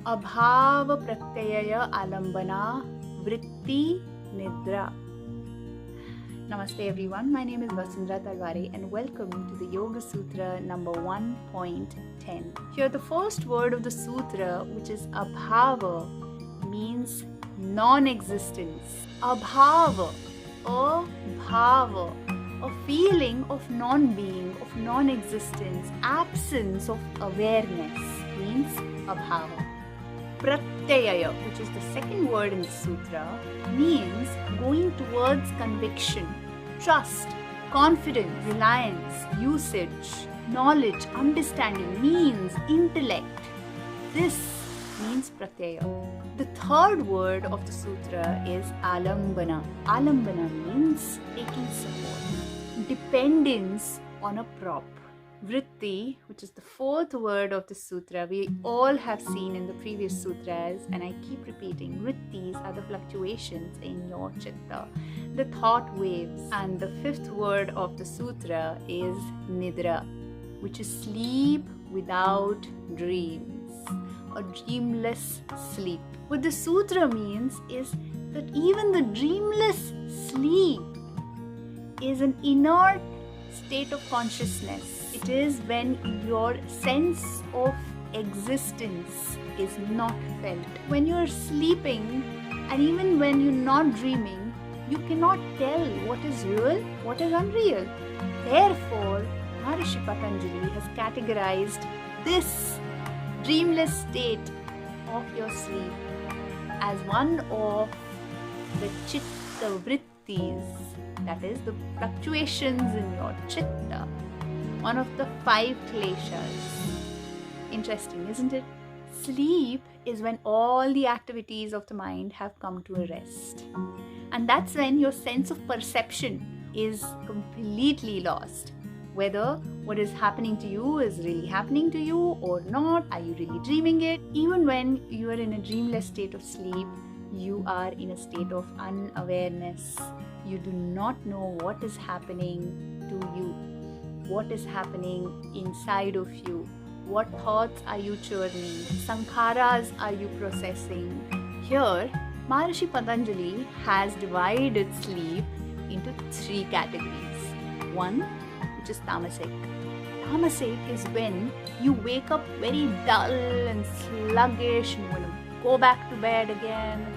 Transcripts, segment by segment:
Abhāva pratyaya ālambanā vrittih Nidrā. Namaste everyone, my name is Vasundhara Talware and welcome to the Yoga Sutra number 1.10. Here the first word of the sutra, which is Abhāva, means non-existence. Abhāva, a feeling of non-being, of non-existence, absence of awareness means Abhāva. Pratyaya, which is the second word in the sutra, means going towards conviction, trust, confidence, reliance, usage, knowledge, understanding, means intellect. This means pratyaya. The third word of the sutra is ālambanā. Ālambanā means taking support, dependence on a prop. Vritti, which is the fourth word of the sutra, we all have seen in the previous sutras, and I keep repeating, vrittis are the fluctuations in your chitta, the thought waves. And the fifth word of the sutra is Nidrā, which is sleep without dreams, or dreamless sleep. What the sutra means is that even the dreamless sleep is an inert state of consciousness. It is when your sense of existence is not felt. When you are sleeping, and even when you're not dreaming, you cannot tell what is real, what is unreal. Therefore, Maharishi Patanjali has categorized this dreamless state of your sleep as one of the chitta vrittis, that is the fluctuations in your chitta, one of the 5 kleshas. Interesting, isn't it? Sleep is when all the activities of the mind have come to a rest. And that's when your sense of perception is completely lost. Whether what is happening to you is really happening to you or not, are you really dreaming it? Even when you are in a dreamless state of sleep, you are in a state of unawareness. You do not know what is happening to you, what is happening inside of you, what thoughts are you churning, sankharas are you processing. Here, Maharishi Patanjali has divided sleep into 3 categories. One, which is tamasic. Tamasic is when you wake up very dull and sluggish and want to go back to bed again,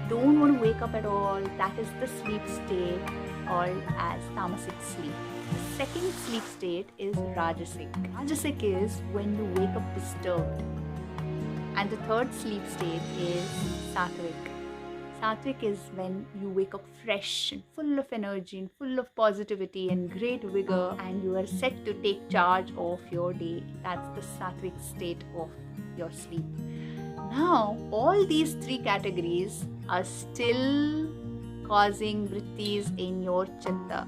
don't want to wake up at all. That is the sleep state called as tamasic sleep. The second sleep state is rajasic. Rajasic is when you wake up disturbed. And the third sleep state is sattvic. Sattvic is when you wake up fresh and full of energy and full of positivity and great vigor, and you are set to take charge of your day. That's the sattvic state of your sleep. Now, all these 3 categories are still causing vrittis in your chitta.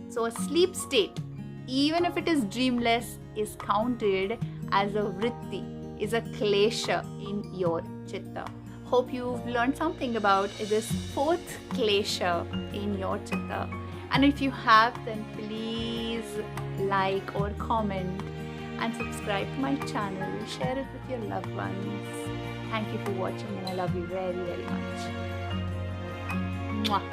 So a sleep state, even if it is dreamless, is counted as a vritti, is a klesha in your chitta. Hope you've learned something about this 4th klesha in your chitta. And if you have, then please like or comment and subscribe to my channel. Share it with your loved ones. Thank you for watching, and I love you very, very much. Mwah.